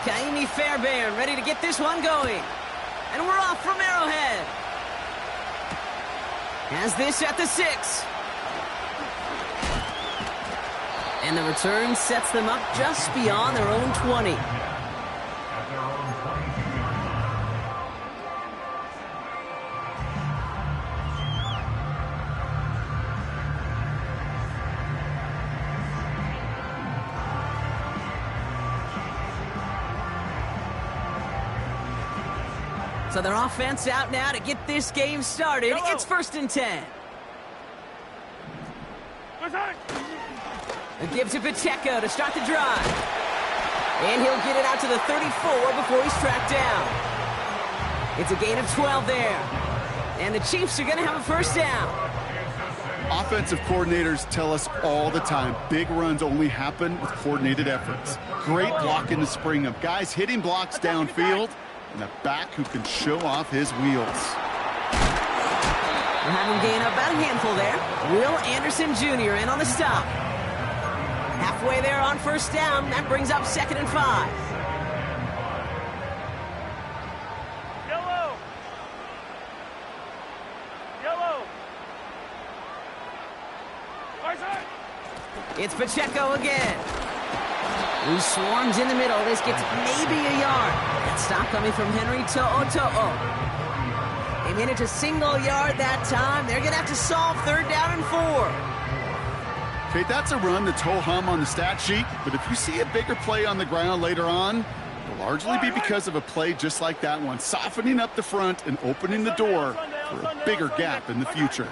Kaimi Fairbairn ready to get this one going. And we're off from Arrowhead. Has this at the 6. And the return sets them up just beyond their own 20. So their offense out now to get this game started. Yellow. It's 1st and 10. A give to Pacheco to start the drive. And he'll get it out to the 34 before he's tracked down. It's a gain of 12 there. And the Chiefs are going to have a 1st down. Offensive coordinators tell us all the time, big runs only happen with coordinated efforts. Great block in the spring of guys hitting blocks downfield, and a back who can show off his wheels. We'll have him gain about a handful there. Will Anderson Jr. in on the stop. Halfway there on 1st down. That brings up 2nd and 5. Yellow. Yellow. It's Pacheco again. He swarms in the middle. This gets maybe a yard. That stop coming from Henry To'o. They made it to single yard that time. They're going to have to solve 3rd down and 4. Okay, that's a run that's ho-hum on the stat sheet, but if you see a bigger play on the ground later on, it'll largely be because of a play just like that one, softening up the front and opening the door for a bigger gap in the future.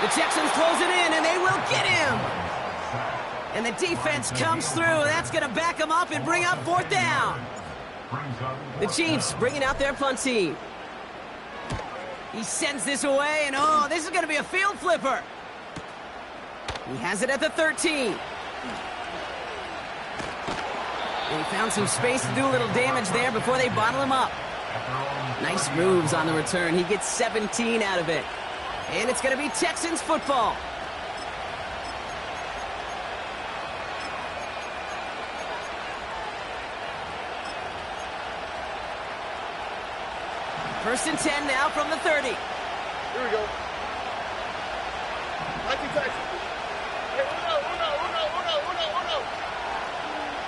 The Texans close it in, and they will get him. And the defense comes through. That's going to back them up and bring up 4th down. The Chiefs bringing out their punt team. He sends this away, and oh, this is going to be a field flipper. He has it at the 13. And he found some space to do a little damage there before they bottle him up. Nice moves on the return. He gets 17 out of it. And it's going to be Texans football. First and 10 now from the 30. Here we go. Mikey Texas. Hey, uno.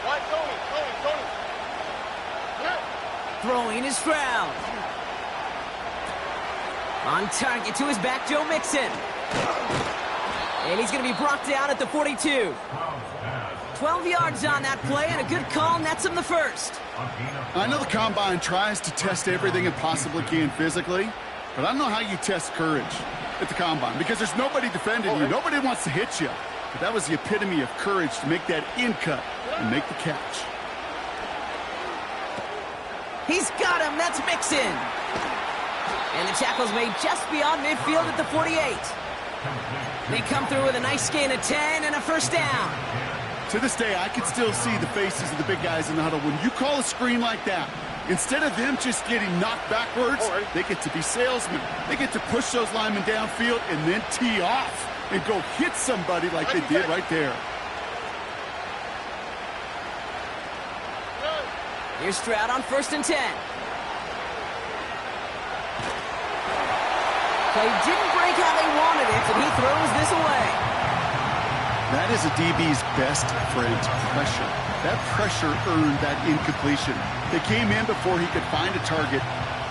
Right, Tony. Yeah. Throwing is Stroud. On target to his back, Joe Mixon. And he's going to be brought down at the 42. 12 yards on that play, and a good call nets him the 1st. I know the Combine tries to test everything it possibly can physically, but I don't know how you test courage at the Combine because there's nobody defending you. Nobody wants to hit you. But that was the epitome of courage to make that in cut and make the catch. He's got him. That's Mixon. And the tackle's made just beyond midfield at the 48. They come through with a nice gain of 10 and a 1st down. To this day, I can still see the faces of the big guys in the huddle. When you call a screen like that, instead of them just getting knocked backwards, they get to be salesmen. They get to push those linemen downfield and then tee off and go hit somebody like they did right there. Here's Stroud on 1st and 10. Play didn't break how they wanted it, and he throws this away. That is a DB's best friend, pressure. That pressure earned that incompletion. They came in before he could find a target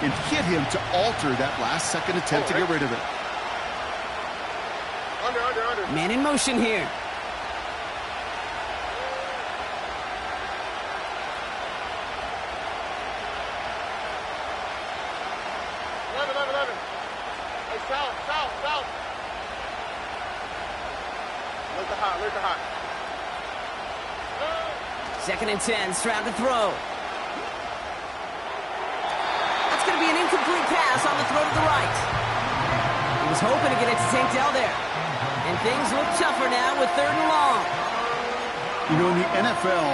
and hit him to alter that last-second attempt to get rid of it. Under. Man in motion here. 11. Hey, south. Look the hot. 2nd and 10, Stroud to throw. That's going to be an incomplete pass on the throw to the right. He was hoping to get it to Tank Dell there. And things look tougher now with 3rd and long. You know, in the NFL,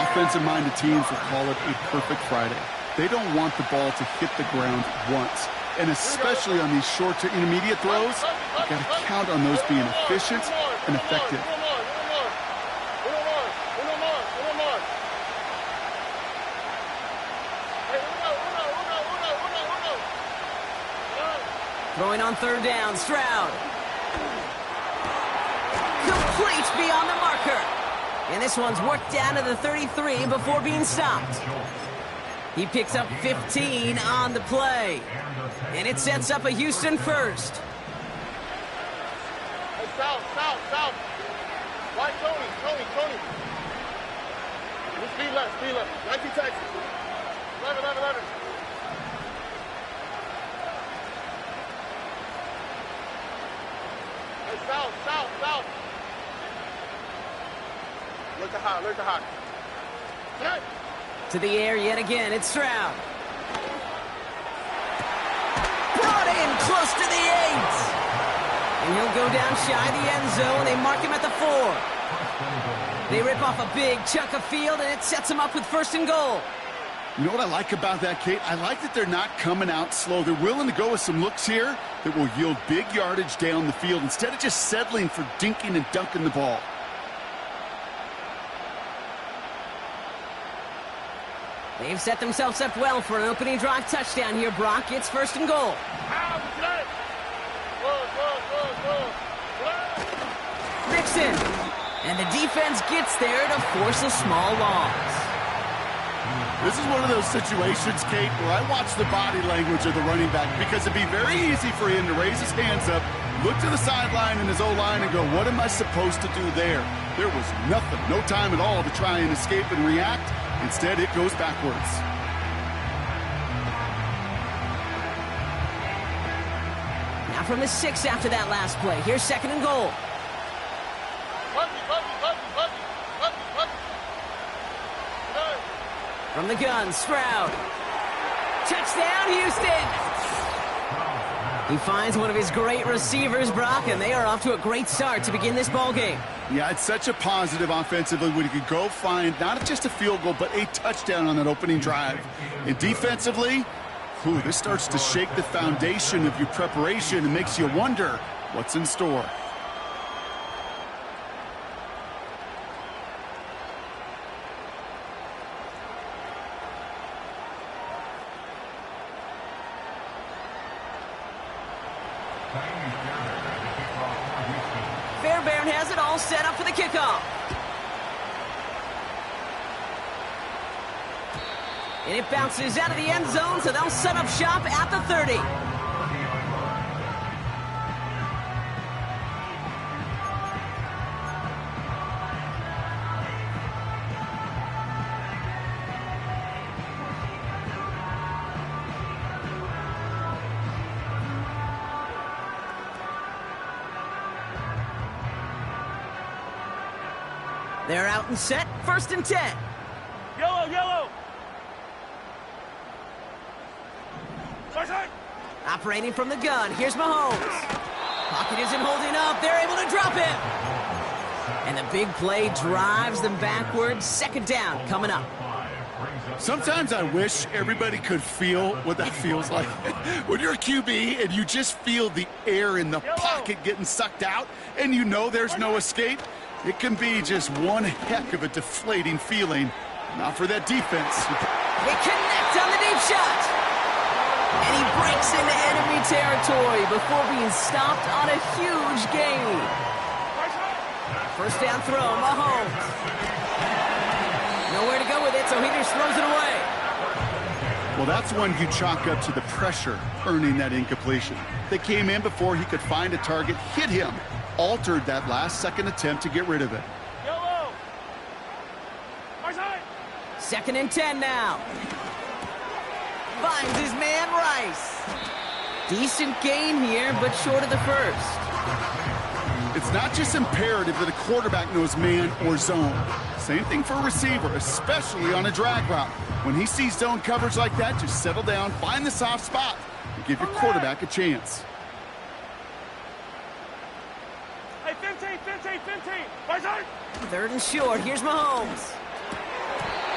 offensive-minded teams will call it a perfect Friday. They don't want the ball to hit the ground once. And especially on these short to intermediate throws, you got to count on those being efficient and effective. Throwing on third down, Stroud. Complete beyond the marker. And this one's worked down to the 33 before being stopped. He picks up 15 on the play. And it sets up a Houston first. Hey, south. White, Tony. Speed left. 19 Texans. 11. Hey, south. Look to hot. Hey. To the air yet again, it's Stroud. Brought in close to the 8. And he'll go down shy of the end zone. They mark him at the 4. They rip off a big chunk of field, and it sets them up with first and goal. You know what I like about that, Kate? I like that they're not coming out slow. They're willing to go with some looks here that will yield big yardage down the field instead of just settling for dinking and dunking the ball. They've set themselves up well for an opening drive touchdown here, Brock. It's first and goal. Mixon. And the defense gets there to force a small loss. This is one of those situations, Kate, where I watch the body language of the running back because it'd be very easy for him to raise his hands up, look to the sideline in his O-line and go, what am I supposed to do there? There was nothing, no time at all to try and escape and react. Instead, it goes backwards. Now from the 6 after that last play. Here's second and goal. From the gun, Stroud. Touchdown, Houston! He finds one of his great receivers, Brock, and they are off to a great start to begin this ball game. Yeah, it's such a positive offensively when you could go find not just a field goal, but a touchdown on that opening drive. And defensively, this starts to shake the foundation of your preparation and makes you wonder what's in store. Fairbairn has it all set up for the kickoff. And it bounces out of the end zone, so they'll set up shop at the 30. They're out and set, first and 10. Yellow. Operating from the gun, here's Mahomes. Pocket isn't holding up, they're able to drop him. And the big play drives them backwards. Second down coming up. Sometimes I wish everybody could feel what that feels like. When you're a QB and you just feel the air in the pocket getting sucked out and you know there's no escape, it can be just one heck of a deflating feeling. Not for that defense. They connect on the deep shot. And he breaks into enemy territory before being stopped on a huge gain. First down throw, Mahomes. Nowhere to go with it, so he just throws it away. Well, that's one you chalk up to the pressure earning that incompletion. They came in before he could find a target, hit him, altered that last-second attempt to get rid of it. Yellow. Second and 10 now. Finds his man Rice. Decent gain here, but short of the first. It's not just imperative that a quarterback knows man or zone. Same thing for a receiver, especially on a drag route. When he sees zone coverage like that, just settle down, find the soft spot, and give your quarterback a chance. Hey, 15. Third and short, here's Mahomes.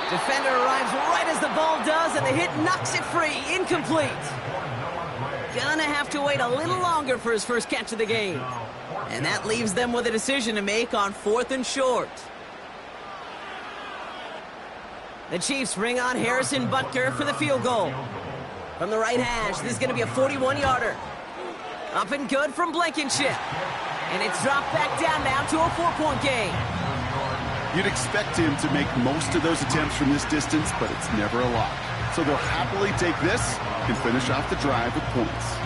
Defender arrives right as the ball does, and the hit knocks it free. Incomplete. gonna have to wait a little longer for his first catch of the game. And that leaves them with a decision to make on 4th and short. The Chiefs bring on Harrison Butker for the field goal. From the right hash, this is going to be a 41-yarder. Up and good from Blankenship. And it's dropped back down now to a 4-point game. You'd expect him to make most of those attempts from this distance, but it's never a lot. So they'll happily take this and finish off the drive with points.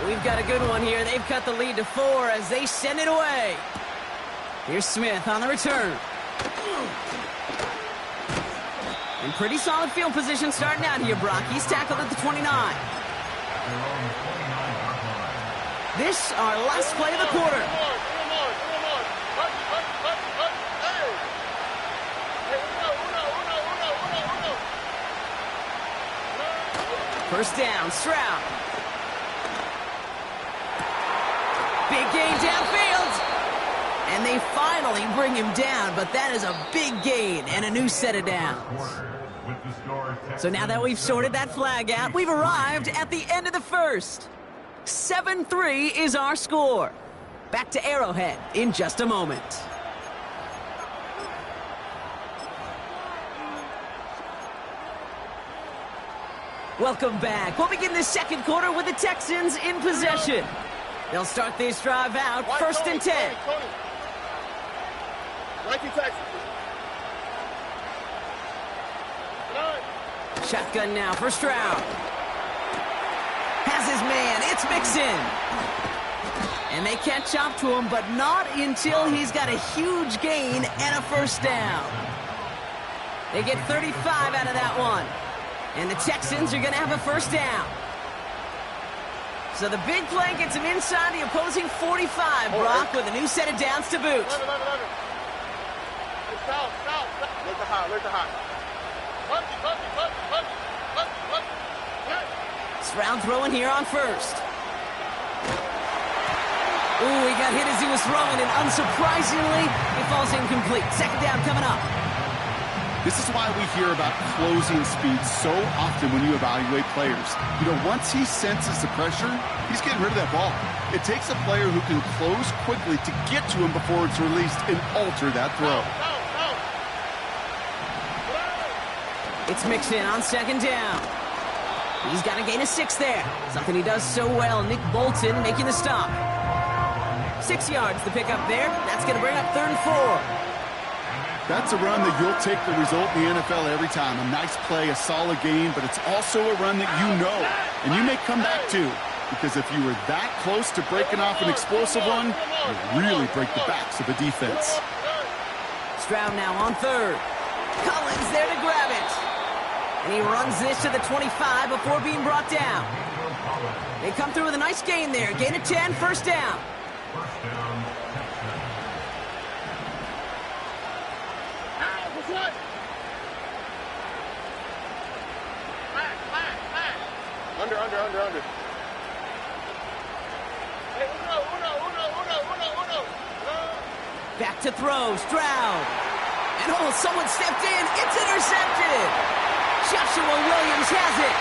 We've got a good one here. They've cut the lead to 4 as they send it away. Here's Smith on the return. In pretty solid field position starting out here, Brock. He's tackled at the 29. This, our last play of the quarter. First down, Stroud. Big gain downfield. And they finally bring him down, but that is a big gain and a new set of downs. So now that we've sorted that flag out, we've arrived at the end of the first. 7-3 is our score. Back to Arrowhead in just a moment. Welcome back. We'll begin the second quarter with the Texans in possession. They'll start this drive out, 1st and 10. Shotgun now for Stroud. Has his man. It's Mixon. And they catch up to him, but not until he's got a huge gain and a first down. They get 35 out of that one. And the Texans are going to have a first down. So the big play gets him inside the opposing 45, Brock, with a new set of downs to boot. Stroud throwing here on first. Ooh, he got hit as he was throwing, and unsurprisingly, he falls incomplete. Second down coming up. This is why we hear about closing speed so often when you evaluate players. You know, once he senses the pressure, he's getting rid of that ball. It takes a player who can close quickly to get to him before it's released and alter that throw. It's Mixon on second down. He's got a gain of 6 there. Something he does so well. Nick Bolton making the stop. 6 yards the pick up there. That's going to bring up 3rd and 4. That's a run that you'll take the result in the NFL every time. A nice play, a solid game, but it's also a run that you know, and you may come back to, because if you were that close to breaking off an explosive run, you really break the backs of a defense. Stroud now on 3rd. Collins there to grab it. And he runs this to the 25 before being brought down. They come through with a nice gain there. Gain of 10, first down. Under. Hey, uno. Back to throw, Stroud. And oh, someone stepped in. It's intercepted. Joshua Williams has it.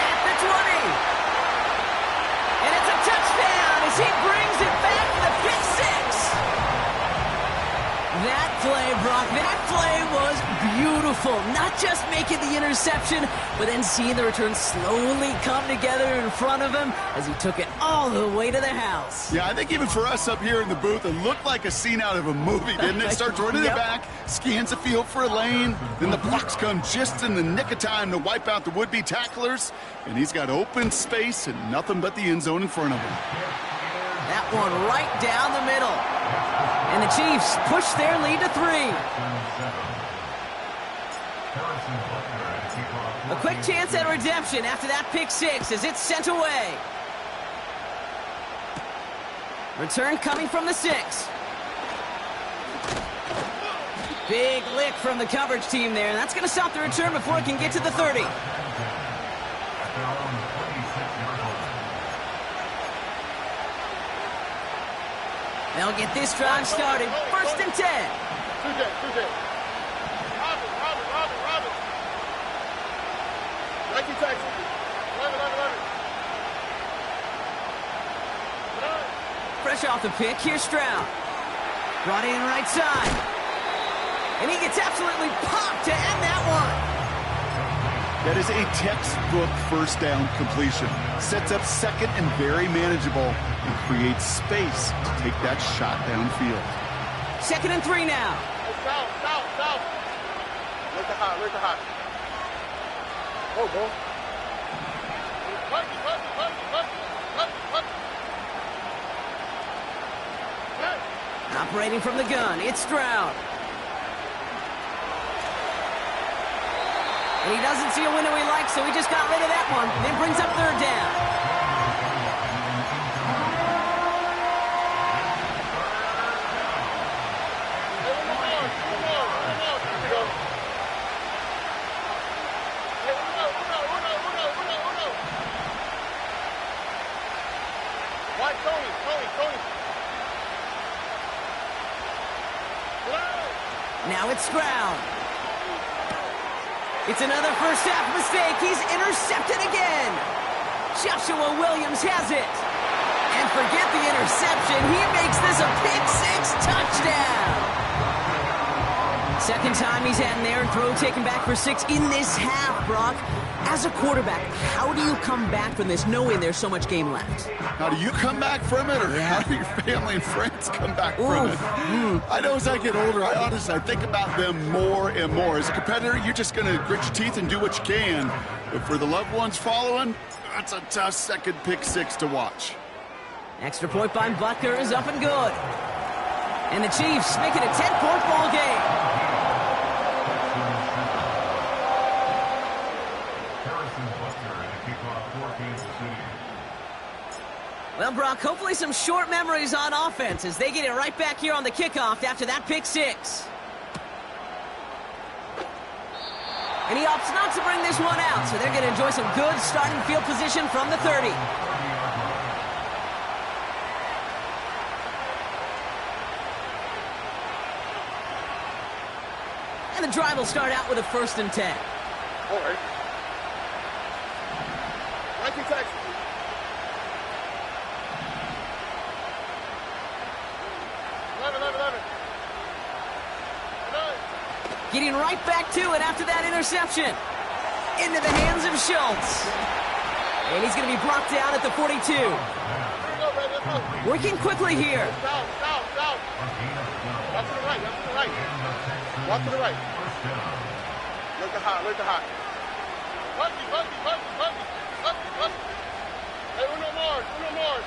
At the 20. And it's a touchdown as he brings it back to the pick 6. That play, Brock, that play was beautiful. Not just making the interception, but then seeing the return slowly come together in front of him as he took it all the way to the house. Yeah, I think even for us up here in the booth, it looked like a scene out of a movie, didn't it? Starts running the back, scans the field for a lane, then the blocks come just in the nick of time to wipe out the would-be tacklers, and he's got open space and nothing but the end zone in front of him. That one right down the middle. And the Chiefs push their lead to 3. A quick chance at redemption after that pick 6 as it's sent away. Return coming from the 6. Big lick from the coverage team there. That's going to stop the return before it can get to the 30. They'll get this drive started. 1st and 10. Robin. Nike Texans. 11. fresh off the pick. Here's Stroud. Brought in right side. And he gets absolutely popped to end that one. That is a textbook first down completion. Sets up second and very manageable and creates space to take that shot downfield. 2nd and 3 now. South. Look the hot. Oh, bro. Operating from the gun, it's Stroud. And he doesn't see a window he likes, so he just got rid of that one. Then brings up 3rd down. Tony. Now it's Stroud. It's another first half mistake. He's intercepted again. Joshua Williams has it. And forget the interception. He makes this a pick-6 touchdown. Second time he's had an errant throw taken back for 6 in this half, Brock. As a quarterback, how do you come back from this knowing there's so much game left? How do you come back from it, or how do your family and friends come back from it? I know as I get older, I think about them more and more. As a competitor, you're just going to grit your teeth and do what you can. But for the loved ones following, that's a tough second pick-6 to watch. Extra point by Butker is up and good. And the Chiefs make it a 10-point ball game. Well, Brock, hopefully some short memories on offense as they get it right back here on the kickoff after that pick-6. And he opts not to bring this one out, so they're going to enjoy some good starting field position from the 30. And the drive will start out with a 1st and 10. All right. Like you, Texans. Getting right back to it after that interception. Into the hands of Schultz. And he's going to be brought down at the 42. Working quickly here. Down. Walk to the right. Walk to the right. Look the hot. Huggy. Hey, uno more. Hey, uno.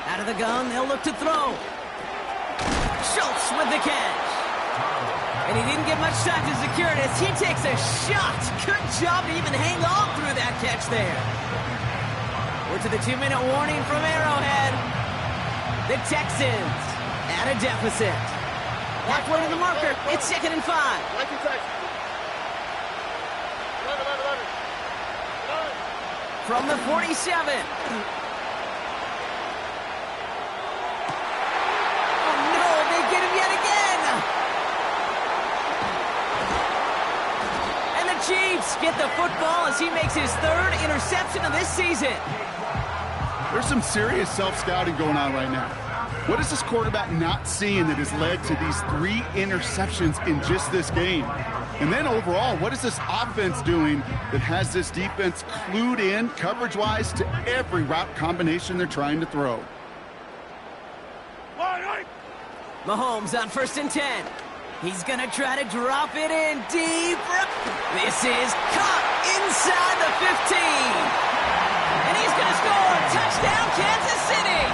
Out of the gun, they'll look to throw. Schultz with the catch. And he didn't get much time to secure it as he takes a shot. Good job to even hang on through that catch there. We're to the 2-minute warning from Arrowhead. The Texans at a deficit. Halfway to the marker. It's 2nd and 5. Like you, Texans. 11. From the 47. Chiefs get the football as he makes his 3rd interception of this season. There's some serious self-scouting going on right now. What is this quarterback not seeing that has led to these 3 interceptions in just this game? And then overall, what is this offense doing that has this defense clued in coverage-wise to every route combination they're trying to throw? Mahomes on 1st and 10. He's going to try to drop it in deep. This is caught inside the 15. And he's going to score. Touchdown, Kansas City.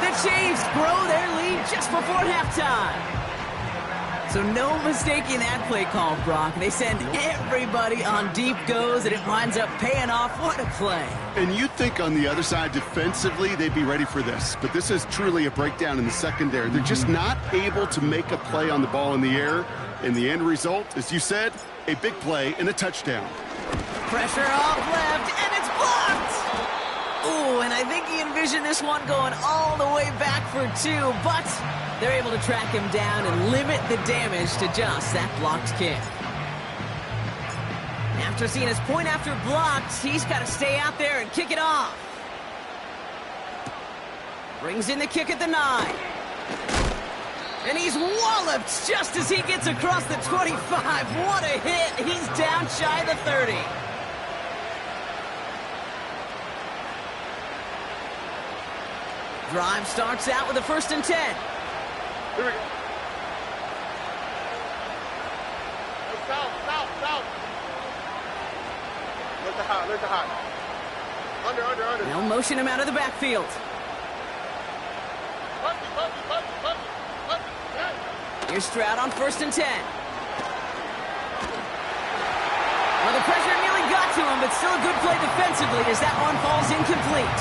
The Chiefs grow their lead just before halftime. So no mistaking that play call, Brock. They send everybody on deep goes, and it winds up paying off. What a play. And you'd think on the other side, defensively, they'd be ready for this. But this is truly a breakdown in the secondary. They're just not able to make a play on the ball in the air. And the end result, as you said, a big play and a touchdown. Pressure off left, and it's blocked. Ooh, and I think he envisioned this one going all the way back for 2, but they're able to track him down and limit the damage to just that blocked kick. After seeing his point after blocked, he's got to stay out there and kick it off. Brings in the kick at the 9. And he's walloped just as he gets across the 25. What a hit. He's down shy of the 30. Drive starts out with a 1st and 10. Here we go. South. Look the hot. Under. They'll motion him out of the backfield. Puppy. Here's Stroud on 1st and 10. Well, the pressure nearly got to him, but still a good play defensively as that one falls incomplete.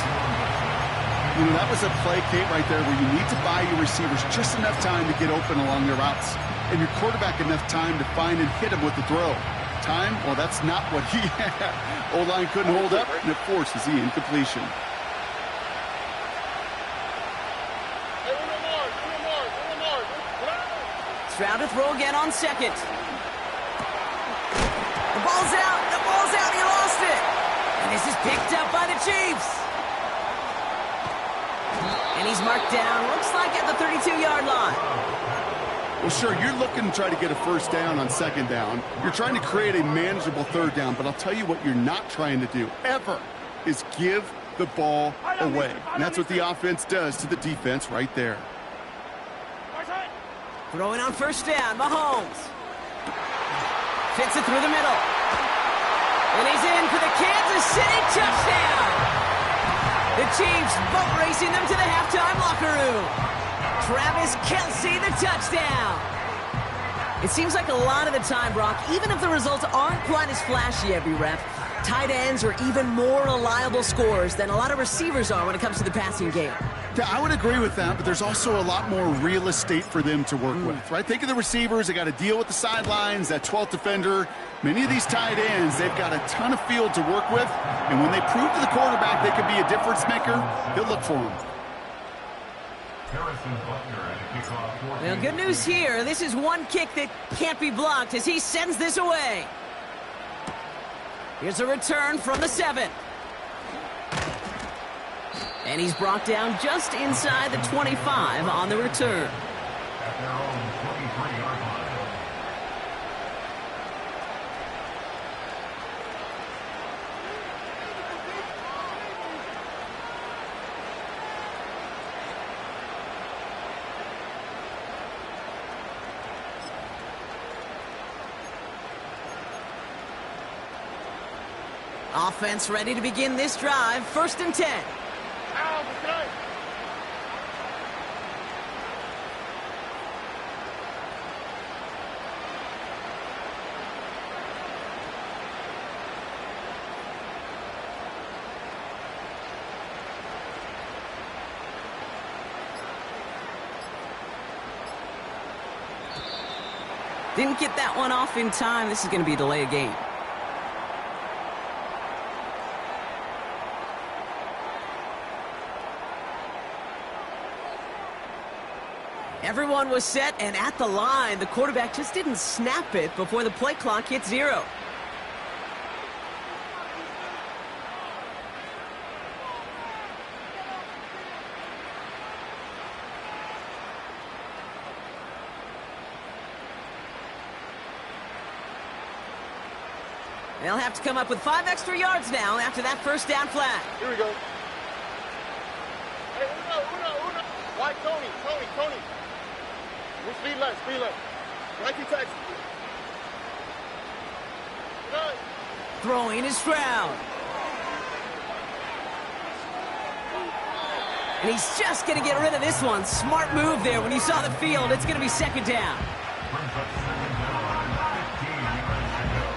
You know, that was a play, Kate, right there where you need to buy your receivers just enough time to get open along their routes, and your quarterback enough time to find and hit him with the throw. Time? Well, that's not what he had. O-line couldn't hold up, and it forces the incompletion. Stroud to throw again on 2nd. The ball's out. He lost it. And this is picked up by the Chiefs. And he's marked down, looks like at the 32-yard line. Well, sure, you're looking to try to get a 1st down on 2nd down. You're trying to create a manageable 3rd down, but I'll tell you what you're not trying to do, ever, is give the ball away. And that's what the offense does to the defense right there. Throwing on 1st down, Mahomes. Fits it through the middle. And he's in for the Kansas City touchdown. The Chiefs boat racing them to the halftime locker room. Travis Kelce, the touchdown. It seems like a lot of the time, Brock, even if the results aren't quite as flashy every rep, tight ends are even more reliable scorers than a lot of receivers are when it comes to the passing game. Yeah, I would agree with that, but there's also a lot more real estate for them to work with, right? Think of the receivers. They got to deal with the sidelines, that 12th defender. Many of these tight ends, they've got a ton of field to work with, and when they prove to the quarterback they could be a difference maker, he'll look for them. Well, good news here. This is one kick that can't be blocked as he sends this away. Here's a return from the 7. And he's brought down just inside the 25 on the return. At their own 23-yard line. Offense ready to begin this drive. 1st and 10. Didn't get that one off in time. This is going to be a delay of game. Everyone was set and at the line. The quarterback just didn't snap it before the play clock hit 0. They'll have to come up with 5 extra yards now after that 1st down flag. Here we go. Hey, Uno. Why Tony? Speed left. Nike Texans. Good. Throwing is Stroud. And he's just going to get rid of this one. Smart move there when he saw the field. It's going to be 2nd down. Brings up 2nd down, 15 yards to go.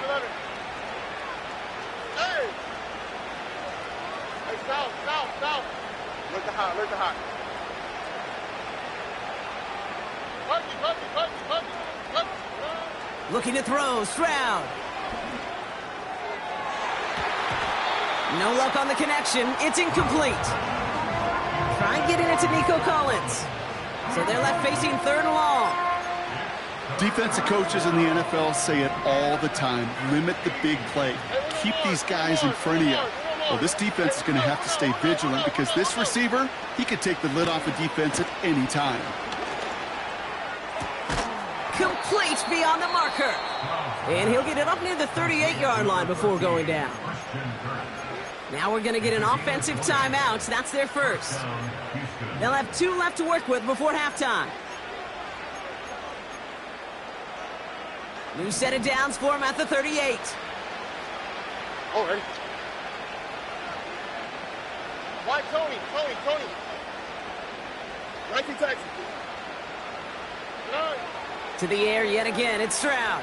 Love it. Hey, south. Look the hot. Looking to throw, Stroud. No luck on the connection. It's incomplete. Try getting it to Nico Collins. So they're left facing 3rd and long. Defensive coaches in the NFL say it all the time. Limit the big play. Keep these guys in front of you. Well, this defense is going to have to stay vigilant because this receiver, he could take the lid off a defense at any time. Complete beyond the marker. And he'll get it up near the 38-yard line before going down. Now we're going to get an offensive timeout. That's their first. They'll have 2 left to work with before halftime. New set of downs for him at the 38. All right. Wide Tony. 19 Texans. To the air yet again. It's Stroud.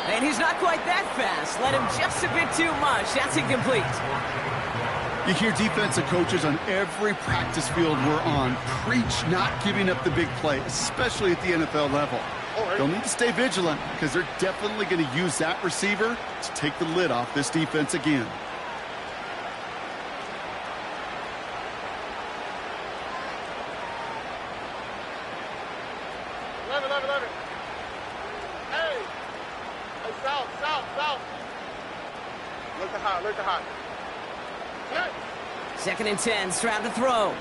And he's not quite that fast. Let him just a bit too much. That's incomplete. You hear defensive coaches on every practice field we're on preach not giving up the big play, especially at the NFL level. They'll need to stay vigilant because they're definitely going to use that receiver to take the lid off this defense again. Look to high. 2nd and 10, Stroud to throw.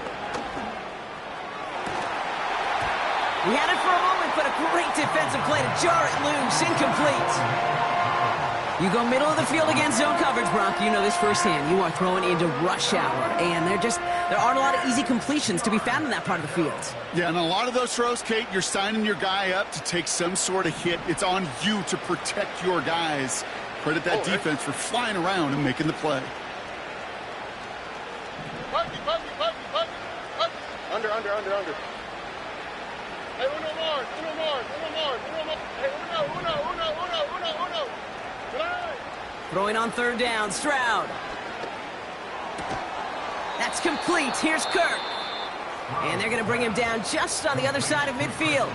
He had it for a moment, but a great defensive play to jar it loose. Incomplete. You go middle of the field against zone coverage, Brock. You know this firsthand. You are throwing into rush hour, and there aren't a lot of easy completions to be found in that part of the field. Yeah, and a lot of those throws, Kate, you're signing your guy up to take some sort of hit. It's on you to protect your guys. Credit that defense for flying around and making the play. Under. Hey, uno more. Hey, uno. Throwing on 3rd down, Stroud. That's complete. Here's Kirk. And they're going to bring him down just on the other side of midfield.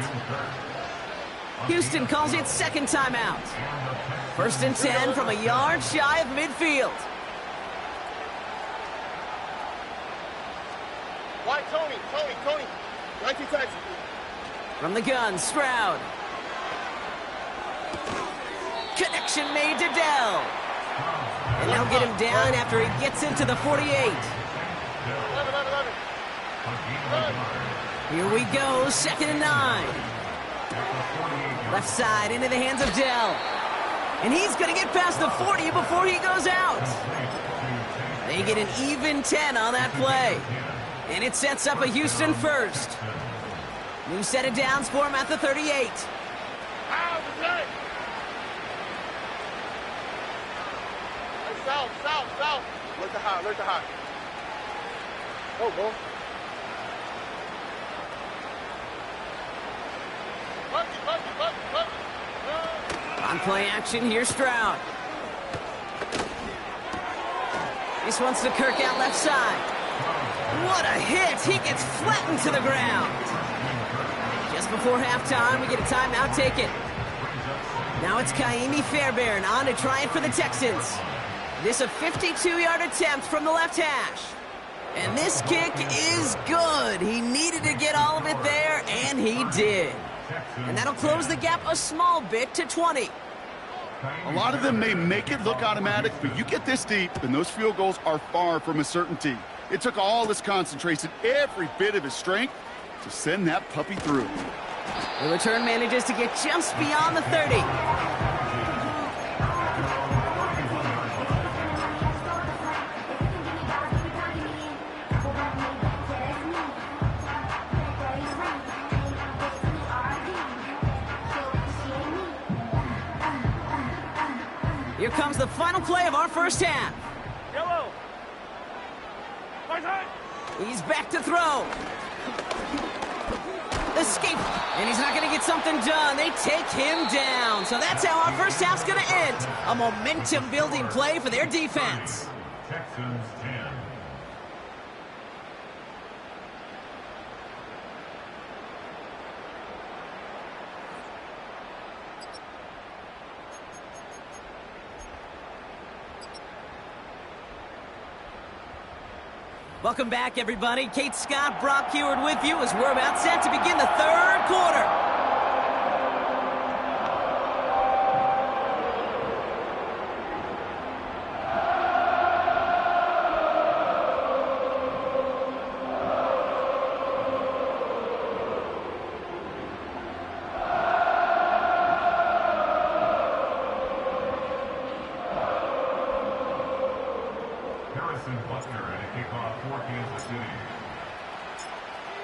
Houston calls it 2nd timeout. 1st and 10 from a yard shy of midfield. Wide Tony. 19 Texans. From the gun, Stroud. Connection made to Dell. And they'll get him down after he gets into the 48. 11. Here we go, 2nd and 9. Left side into the hands of Dell. And he's going to get past the 40 before he goes out. They get an even 10 on that play. And it sets up a Houston first. New set of downs for him at the 38. South. Look to high. Go. On play action, here's Stroud. This one's to Kirk out left side. What a hit! He gets flattened to the ground. Just before halftime, we get a timeout taken. Now it's Kaimi Fairbairn on to try it for the Texans. This a 52-yard attempt from the left hash. And this kick is good. He needed to get all of it there, and he did. And that'll close the gap a small bit to 20. A lot of them may make it look automatic, but you get this deep, and those field goals are far from a certainty. It took all his concentration, every bit of his strength, to send that puppy through. The return manages to get just beyond the 30. Here comes the final play of our first half. Yellow. He's back to throw. Escape. And he's not going to get something done. They take him down. So that's how our first half's going to end. A momentum-building play for their defense. Texans 10. Welcome back, everybody. Kate Scott, Brock Heward with you as we're about set to begin the third quarter.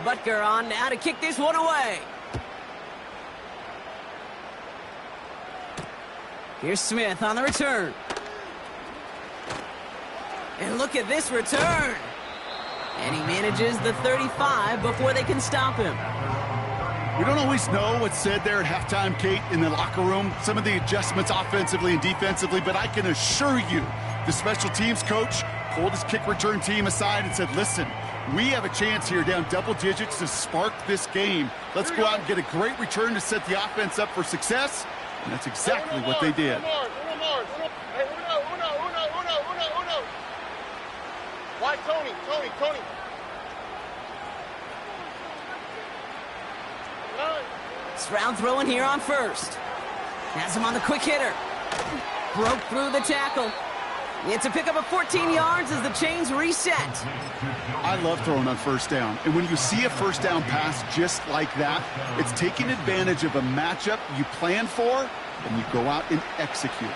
Butker on now to kick this one away. Here's Smith on the return. And look at this return. And he manages the 35 before they can stop him. We don't always know what's said there at halftime, Kate, in the locker room. Some of the adjustments offensively and defensively, but I can assure you the special teams coach pulled his kick return team aside and said, listen, we have a chance here down double digits to spark this game. Let's go out and get a great return to set the offense up for success. And that's exactly what they did. Why, Tony? Stroud throwing here on first. Has him on the quick hitter. Broke through the tackle. It's a pickup of 14 yards as the chains reset. I love throwing on first down. And when you see a first down pass just like that, it's taking advantage of a matchup you plan for, and you go out and execute.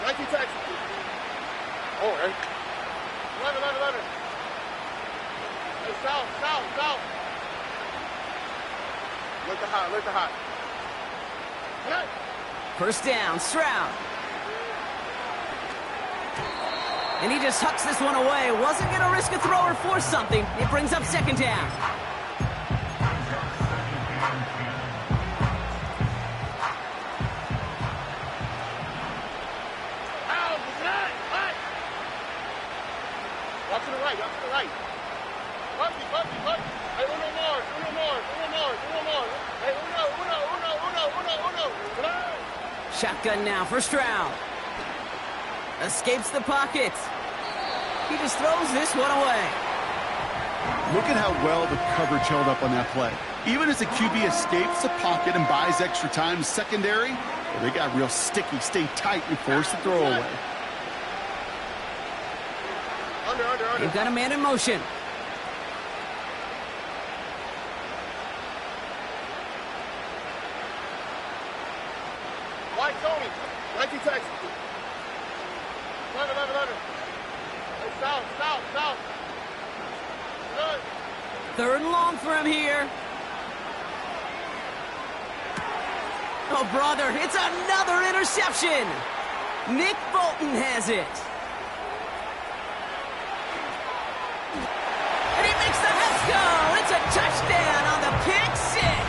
Thank you, Texans. Oh, hey. 11. Hey, south. Look the hot. Hey. First down, Stroud. And he just hucks this one away. Wasn't going to risk a throw or force something. It brings up second down. Walk to the right. Puppy. Hey, uno more. Hey, uno. Shotgun now for Stroud. Escapes the pocket. He just throws this one away. Look at how well the coverage held up on that play. Even as the QB escapes the pocket and buys extra time secondary, well, they got real sticky, stay tight, and force the throw away. Under. They've got a man in motion. Why, Tony? Thank you, Texans. 11. Hey, south. Good. Third and long for him here. Oh, brother, it's another interception. Nick Bolton has it. And he makes the Heads go. It's a touchdown on the pick six.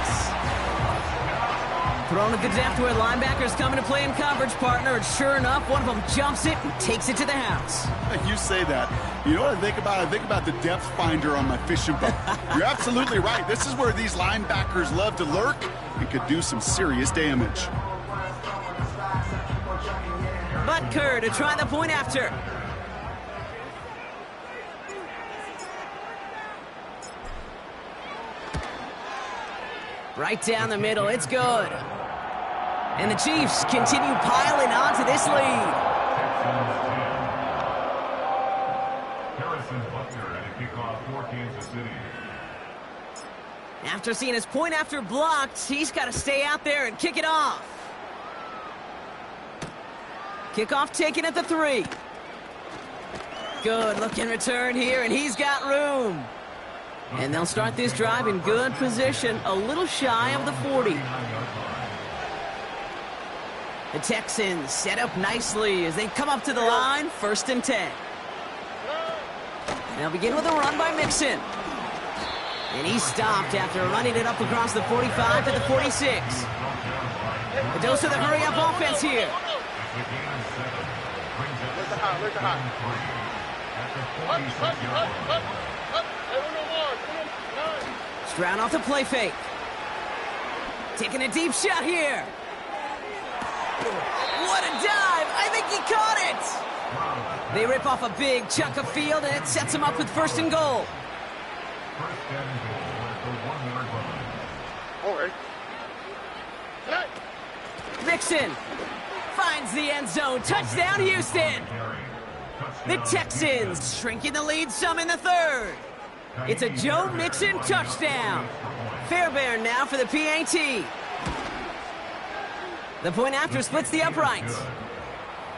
Thrown at the depth where linebackers come into play in coverage, partner, and sure enough, one of them jumps it and takes it to the house. You say that. You know what I think about? I think about the depth finder on my fishing boat. You're absolutely right. This is where these linebackers love to lurk and could do some serious damage. Butker to try the point after. Right down the middle, it's good. And the Chiefs continue piling on to this lead. After seeing his point after blocked, he's got to stay out there and kick it off. Kickoff taken at the 3. Good looking return here, and he's got room. And they'll start this drive in good position, a little shy of the 40. The Texans set up nicely as they come up to the line, 1st and 10. They'll begin with a run by Mixon. And he stopped after running it up across the 45 to the 46. A dose of the hurry-up offense here. Look the hot. Stroud off the play fake. Taking a deep shot here. What a dive! I think he caught it! They rip off a big chunk of field, and it sets them up with 1st and goal. First and goal at the 1-yard line. All right. Hey. Mixon finds the end zone. Touchdown, Houston. The Texans shrinking the lead some in the 3rd. It's a Joe Mixon touchdown. Fairbairn now for the PAT. The point after splits the uprights.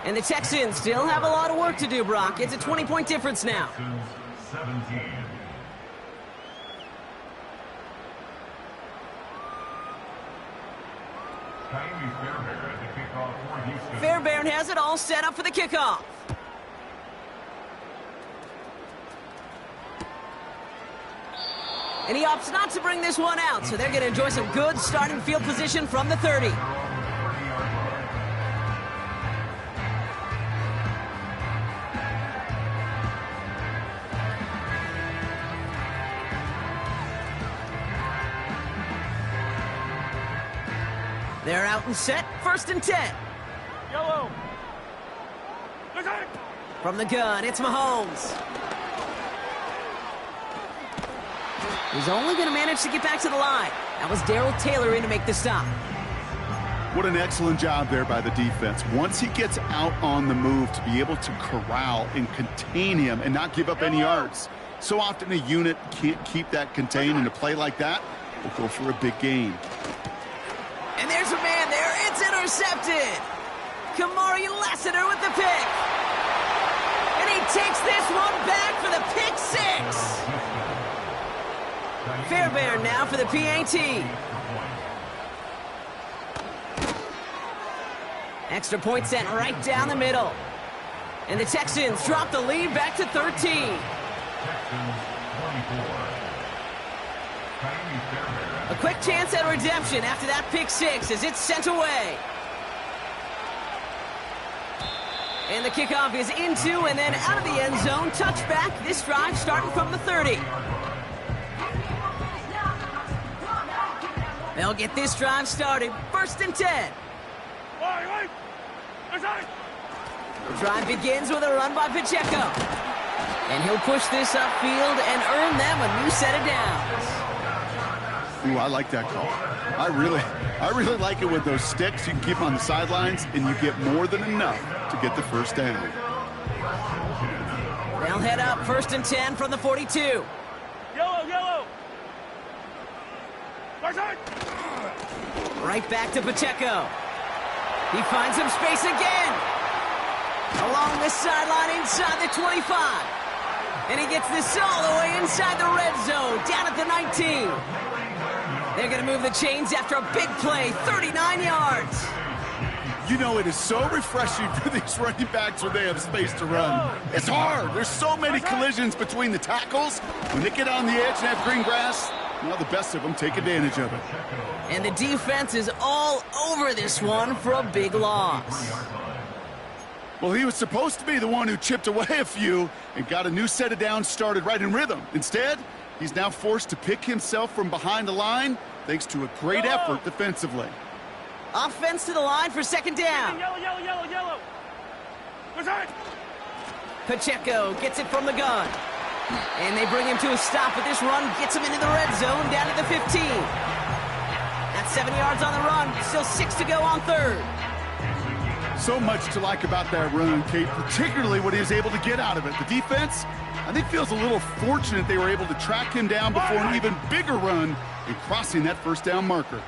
And the Texans still have a lot of work to do, Brock. It's a 20-point difference now. 17. Fairbairn has it all set up for the kickoff. And he opts not to bring this one out, so they're going to enjoy some good starting field position from the 30. They're out and set, 1st and 10. Yellow. From the gun, it's Mahomes. He's only going to manage to get back to the line. That was Darrell Taylor in to make the stop. What an excellent job there by the defense. Once he gets out on the move, to be able to corral and contain him and not give up any yards. So often a unit can't keep that contained, and a play like that will go for a big gain. And there's a man there. It's intercepted. Kamari Lassiter with the pick. And he takes this one back for the pick 6. Fairbairn now for the PAT. Extra point sent right down the middle. And the Texans drop the lead back to 13. A quick chance at redemption after that pick 6 as it's sent away. And the kickoff is into and then out of the end zone. Touchback, this drive starting from the 30. They'll get this drive started. 1st and 10. The drive begins with a run by Pacheco. And he'll push this upfield and earn them a new set of downs. Ooh, I like that call. I really like it with those sticks. You can keep them on the sidelines, and you get more than enough to get the 1st down. They'll head up 1st and 10 from the 42. Yellow. Right back to Pacheco. He finds some space again. Along the sideline inside the 25. And he gets this all the way inside the red zone, down at the 19. They're going to move the chains after a big play, 39 yards. You know, it is so refreshing for these running backs when they have space to run. It's hard. There's so many collisions between the tackles. When they get on the edge and have green grass, well, the best of them take advantage of it. And the defense is all over this one for a big loss. Well, he was supposed to be the one who chipped away a few and got a new set of downs started right in rhythm. Instead, he's now forced to pick himself from behind the line thanks to a great effort defensively. Offense to the line for 2nd down. Yellow. Pacheco gets it from the gun. And they bring him to a stop, but this run gets him into the red zone down to the 15. That's 7 yards on the run. Still 6 to go on 3rd. So much to like about that run, Kate, particularly what he was able to get out of it. The defense, I think, feels a little fortunate they were able to track him down before an even bigger run and crossing that 1st down marker.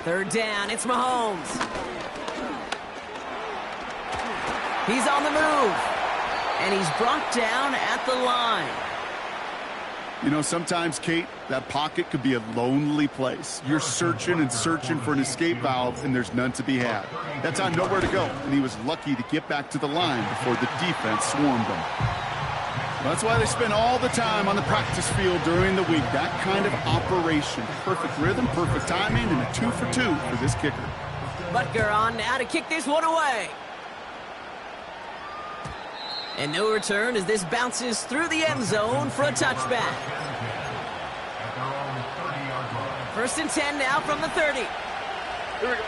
3rd down, it's Mahomes. He's on the move. And he's brought down at the line. You know, sometimes, Kate, that pocket could be a lonely place. You're searching and searching for an escape valve, and there's none to be had. That time, nowhere to go, and he was lucky to get back to the line before the defense swarmed him. That's why they spend all the time on the practice field during the week. That kind of operation. Perfect rhythm, perfect timing, and a 2 for 2 for this kicker. Butker on now to kick this one away. And no return as this bounces through the end zone for a touchback. 1st and 10 now from the 30. Here we go.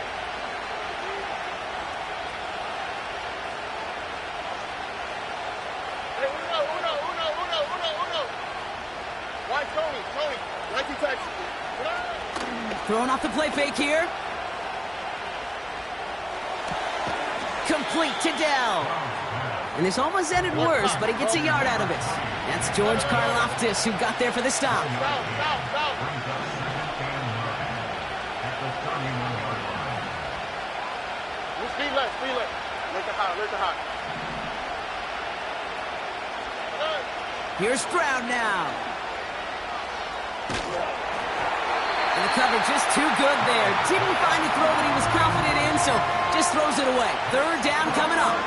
White Tony, Nike Texans. Throwing off the play fake here. Complete to Dell. And this almost ended worse, but he gets a yard out of it. That's George Karlaftis who got there for the stop. South. Speed left. Make it hot. Here's Stroud now. And the cover just too good there. Didn't find a throw that he was confident in, so just throws it away. Third down coming up.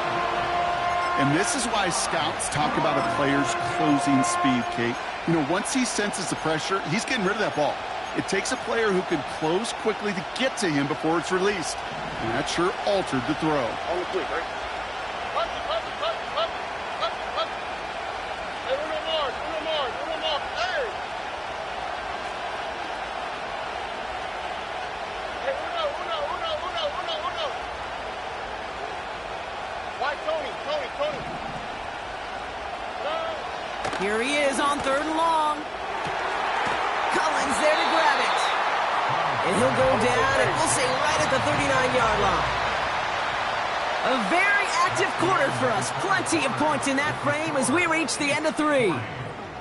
And this is why scouts talk about a player's closing speed, Kate. You know, once he senses the pressure, he's getting rid of that ball. It takes a player who can close quickly to get to him before it's released. And that sure altered the throw. On the quick, right? Hey, Uno Mars. Hey! Hey, Uno. White Tony. Here he is on third and long. Collins there to grab it. And he'll go down, and we'll say right at the 39-yard line. A very active quarter for us. Plenty of points in that frame as we reach the end of 3.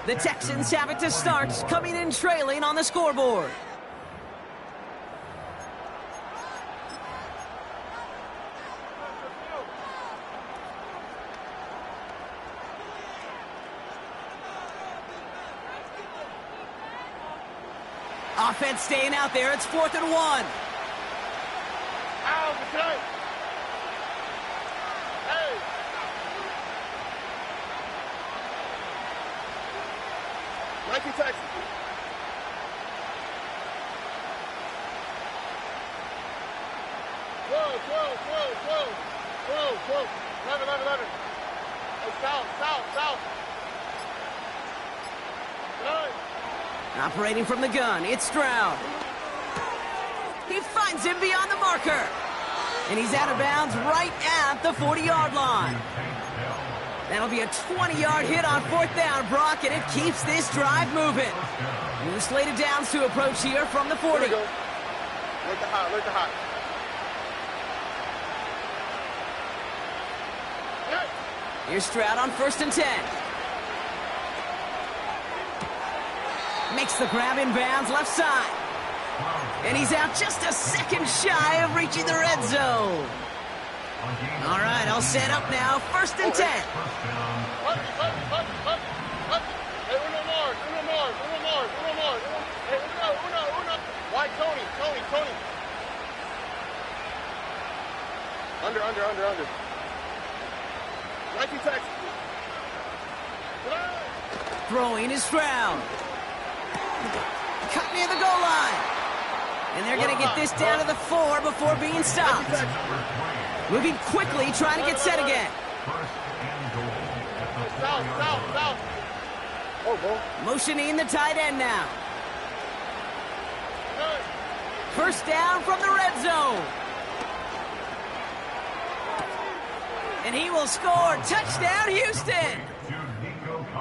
The Texans have it to start, coming in trailing on the scoreboard. Offense staying out there. It's 4th and 1. Out, okay. Hey. Nike Texans. Whoa. 11. Hey, south. Good. Operating from the gun, it's Stroud. He finds him beyond the marker. And he's out of bounds right at the 40-yard line. That'll be a 20-yard hit on 4th down, Brock, and it keeps this drive moving. New slated downs to approach here from the 40. Let the hot. Here's Stroud on 1st and 10. Makes the grab in bounds left side. And he's out just a second shy of reaching the red zone. All right, all set up now. 1st and 10. Hey, Uno Mars. Hey, Uno. White Tony. Under. Nike Texans. Throwing is Stroud. Cut near the goal line. And they're going to get this down to the 4 before being stopped. Moving quickly, trying to get set again. South. Motioning the tight end now. 1st down from the red zone. And he will score. Touchdown, Houston.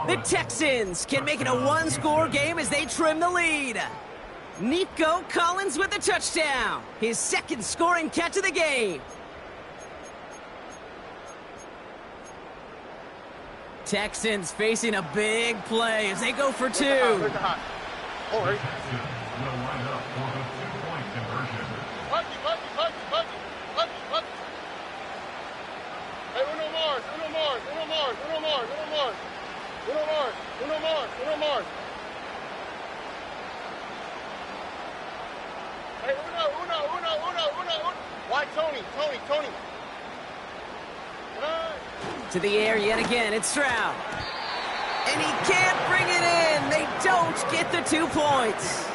The Texans can make it a 1-score game as they trim the lead. Nico Collins with the touchdown. His 2nd scoring catch of the game. Texans facing a big play as they go for 2. Where's the hot? All right. Hey, Uno Mars. Hey, Uno. White Tony. To the air yet again, it's Stroud. And he can't bring it in. They don't get the 2 points.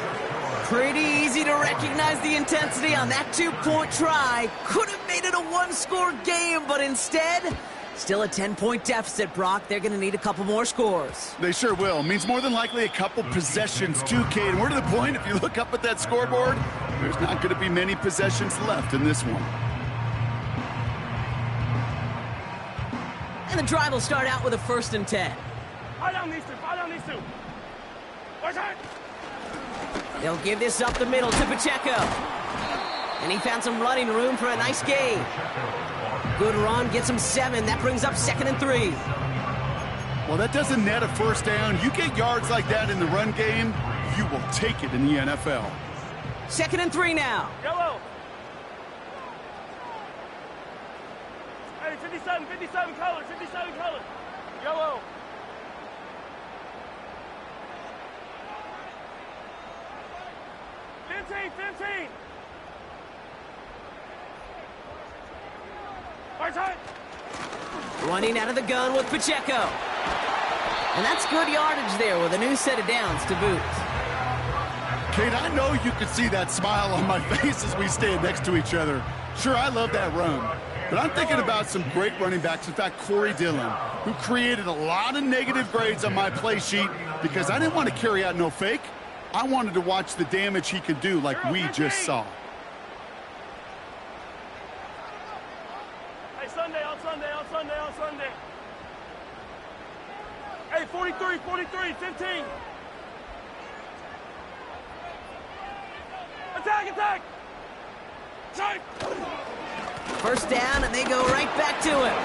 Pretty easy to recognize the intensity on that 2-point try. Could have made it a 1-score game, but instead, still a 10-point deficit, Brock. They're going to need a couple more scores. They sure will. Means more than likely a couple possessions too, Kate. And we're to the point, if you look up at that scoreboard, there's not going to be many possessions left in this one. And the drive will start out with a 1st and 10. Follow these two. They'll give this up the middle to Pacheco. And he found some running room for a nice gain. Good run, gets him 7. That brings up 2nd and 3. Well, that doesn't net a first down. You get yards like that in the run game, you will take it in the NFL. 2nd and 3 now. Yellow. Hey, 57 color, 57 color. Yellow. Fifteen. Running out of the gun with Pacheco. And that's good yardage there with a new set of downs to boot. Kate, I know you can see that smile on my face as we stand next to each other. Sure, I love that run. But I'm thinking about some great running backs. In fact, Corey Dillon, who created a lot of negative grades on my play sheet because I didn't want to carry out no fake. I wanted to watch the damage he could do like we just saw. Hey, Sunday. Hey, 43, 15. Attack! First down, and they go right back to him.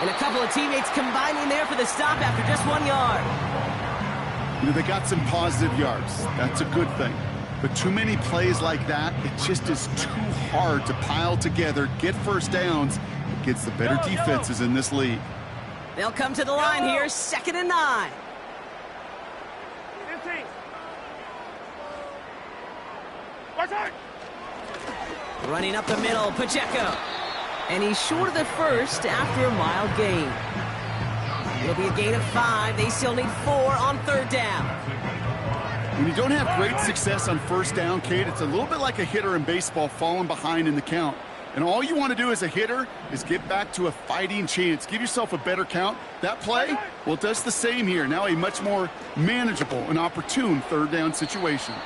And a couple of teammates combining there for the stop after just 1 yard. You know, they got some positive yards. That's a good thing. But too many plays like that, it just is too hard to pile together, get first downs against the better defenses in this league. They'll come to the line here, 2nd and 9. 15. Running up the middle, Pacheco. And he's short of the first after a mild gain. It'll be a gain of 5. They still need 4 on 3rd down. When you don't have great success on first down, Kate, it's a little bit like a hitter in baseball falling behind in the count. And all you want to do as a hitter is get back to a fighting chance. Give yourself a better count. That play, well, it does the same here. Now a much more manageable and opportune 3rd down situation.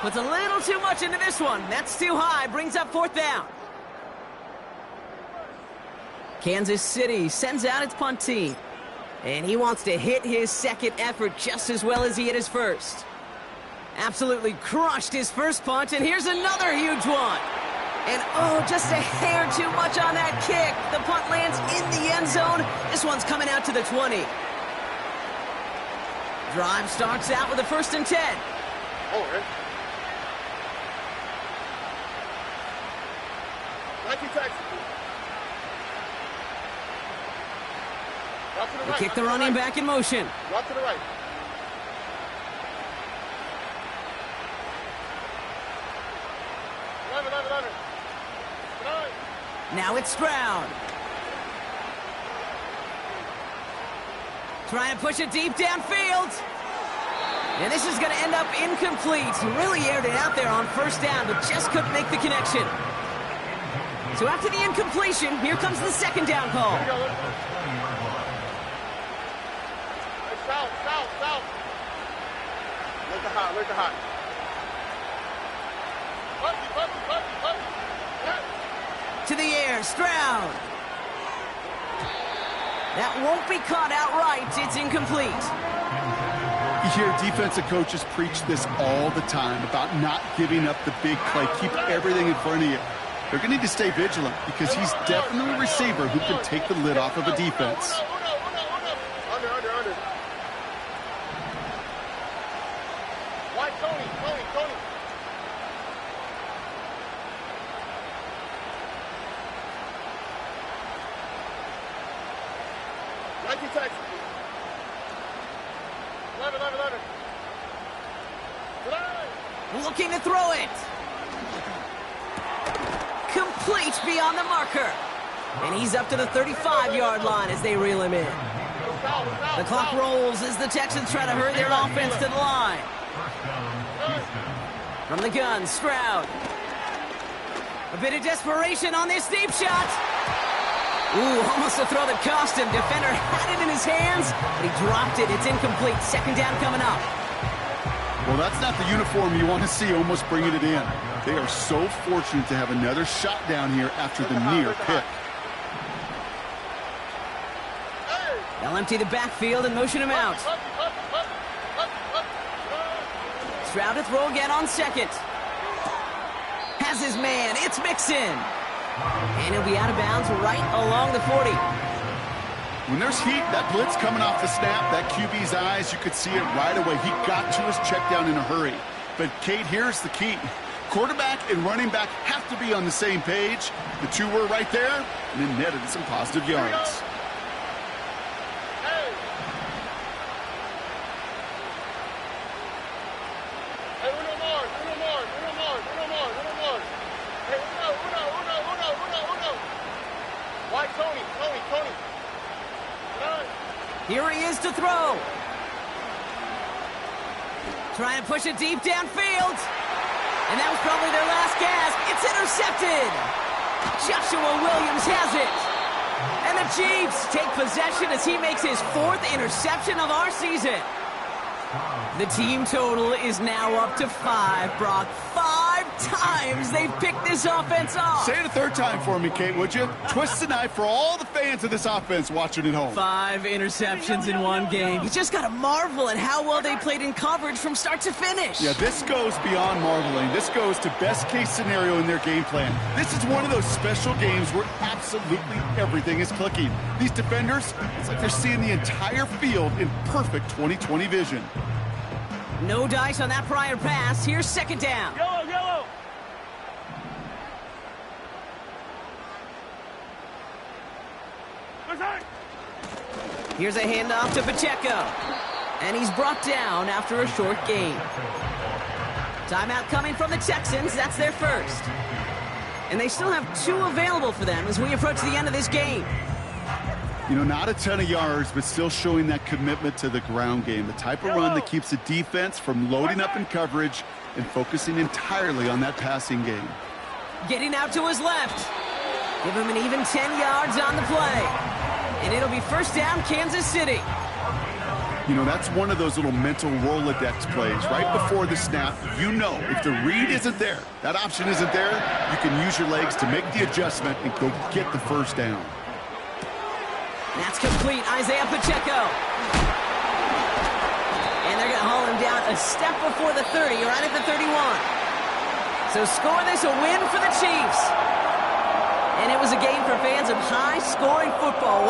Puts a little too much into this one. That's too high. Brings up 4th down. Kansas City sends out its punt team. And he wants to hit his second effort just as well as he hit his first. Absolutely crushed his first punt, and here's another huge one. And oh, just a hair too much on that kick. The punt lands in the end zone. This one's coming out to the 20. Drive starts out with a 1st and 10. Oh, right. 19 Texans. They kick the running back in motion. Drop to the right. Eleven. Now it's Stroud. Trying to push it deep downfield. And this is going to end up incomplete. He really aired it out there on 1st down, but just couldn't make the connection. So after the incompletion, here comes the 2nd down call. South. Look at hot. To the air, Stroud. That won't be caught outright. It's incomplete. You hear defensive coaches preach this all the time about not giving up the big play. Keep everything in front of you. They're going to need to stay vigilant because he's definitely a receiver who can take the lid off of a defense. Under. Why, Tony. 19 Texans. 11. Looking to throw it. Complete beyond the marker. And he's up to the 35-yard line as they reel him in. The clock rolls as the Texans try to hurry their offense to the line. From the gun, Stroud. A bit of desperation on this deep shot. Ooh, almost a throw that cost him. Defender had it in his hands, but he dropped it. It's incomplete. 2nd down coming up. Well, that's not the uniform you want to see almost bringing it in. They are so fortunate to have another shot down here after the near pick. They'll empty the backfield and motion him out. Stroud to throw again on second. Has his man. It's Mixon. And he'll be out of bounds right along the 40. When there's heat, that blitz coming off the snap, that QB's eyes, you could see it right away. He got to his check down in a hurry. But, Kate, here's the key. Quarterback and running back have to be on the same page. The two were right there, and then netted some positive yards. Here he is to throw. Trying to push it deep downfield. And that was probably their last gasp. It's intercepted. Joshua Williams has it. And the Chiefs take possession as he makes his 4th interception of our season. The team total is now up to 5, Brock. 5 times they've picked this offense off. Say it a third time for me, Kate, would you? Twist the knife for all the fans of this offense watching at home. 5 interceptions in one game. You just got to marvel at how well they played in coverage from start to finish. Yeah, this goes beyond marveling. This goes to best-case scenario in their game plan. This is one of those special games where absolutely everything is clicking. These defenders, it's like they're seeing the entire field in perfect 20/20 vision. No dice on that prior pass. Here's second down. Yellow, yellow. Here's a handoff to Pacheco. And he's brought down after a short gain. Timeout coming from the Texans. That's their first. And they still have 2 available for them as we approach the end of this game. You know, not a ton of yards, but still showing that commitment to the ground game. The type of run that keeps the defense from loading up in coverage and focusing entirely on that passing game. Getting out to his left. Give him an even 10 yards on the play. And it'll be first down, Kansas City. You know, that's one of those little mental Rolodex plays. Right before the snap, you know if the read isn't there, that option isn't there, you can use your legs to make the adjustment and go get the first down. That's complete. Isaiah Pacheco. And they're going to haul him down a step before the 30, right at the 31. So score this a win for the Chiefs. And it was a game for fans of high-scoring football.